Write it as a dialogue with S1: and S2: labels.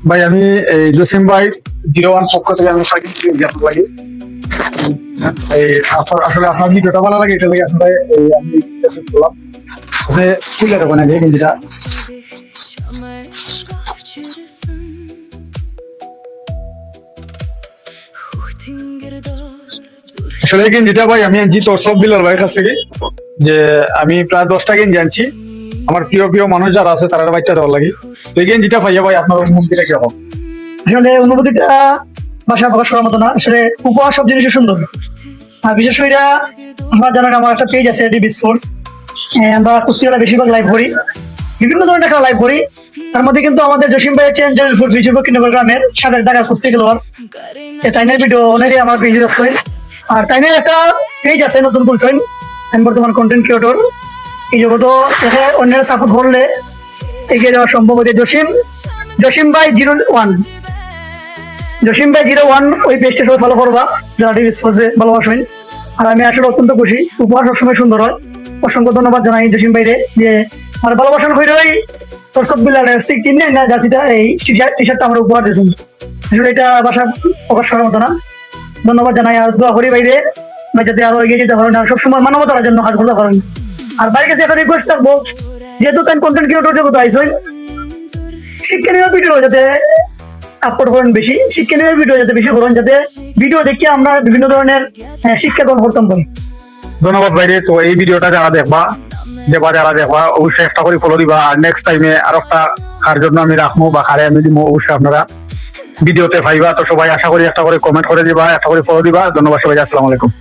S1: ভাই আমি এই জসিম ভাই 01 পক্ষ থেকে আমি লাগি আসলে আপনার ভিডিওটা ভালো লাগে এটা লাগে আসলে আমি বললাম যে খুলে দেবো না গেঞ্জিটা আসলে গেঞ্জিটা ভাই আমি আনছি তোর সব বিলার ভাইয়ের কাছ থেকে যে আমি প্রায় 10টা গেঞ্জি আনছি আমার প্রিয় প্রিয় মানুষ যারা আছে তারা বাচ্চা দেওয়ার লাগে এই গেঞ্জিটা পাইয়া ভাই আপনার অনুভূতিটা কিরকম?
S2: আসলে অনুভূতিটা ভাষায় প্রকাশ করার মতো না। আসলে উপহার সব জিনিসই সুন্দর, আর বিশেষ করে আমার জানার আমার একটা পেজ আছে ডিবি স্পোর্টস। আমরা কুস্তিওয়ালা বেশিরভাগ লাইভ করি, বিভিন্ন ধরনের খেলা লাইভ করি। তার মধ্যে কিন্তু আমাদের জসিম ভাই চেঞ্জার ফিজিওগ্রামের গ্রামের সাবেক ঢাকা কুস্তি খেলোয়াড় তাইনের ভিডিও অনেকই আমার পেজে আছে। আর তাইনের একটা পেজ আছে নতুন খুলছেন, আমি বর্তমান কন্টেন্ট ক্রিয়েটর। এই জগৎ অন্যের সাপোর্ট করলে এগিয়ে যাওয়া সম্ভব হচ্ছে। জসিম ভাই 01 ওই পেজটা সবাই ফলো করবা যারা টিভি স্পোর্টসে ভালোবাসেন। আর আমি আসলে অত্যন্ত খুশি, উপহার সবসময় সুন্দর হয়। অসংখ্য ধন্যবাদ জানাই জসিম ভাইরে যে আমার ভালোবাসান হয়ে ওই তোর সব বিলারের কিনে না জার্সিটা এই টি শার্টটা আমরা উপহার দিয়েছেন। আসলে এটা ভাষা প্রকাশ করার মতো না। ধন্যবাদ জানাই আর দোয়া করি বাইরে যাতে আরো এগিয়ে যেতে পারেন আর সবসময় মানবতার জন্য কাজ করতে পারেন। আর বাইরে কাছে একটা রিকোয়েস্ট থাকবো, যেহেতু কন্টেন্ট ক্রিয়েটর জগৎ আইসেন, শিক্ষণীয় ভিডিও যাতে আপলোড করেন, বেশি শিক্ষণীয় ভিডিও যাতে বেশি করেন, যাতে ভিডিও দেখে আমরা বিভিন্ন ধরনের শিক্ষা গ্রহণ করতাম পারি।
S1: ধন্যবাদ ভাইরে। তো এই ভিডিওটা যারা দেখবা যারা দেখবা অবশ্যই একটা করে ফলো দিবা আর নেক্সট টাইমে আর একটা কার জন্য আমি রাখবো বা কারে আমি দিব অবশ্যই আপনারা ভিডিওতে পাইবা। তো সবাই আশা করি একটা করে কমেন্ট করে দিবা, একটা করে ফলো দিবা। ধন্যবাদ সবাই, আসসালামু আলাইকুম।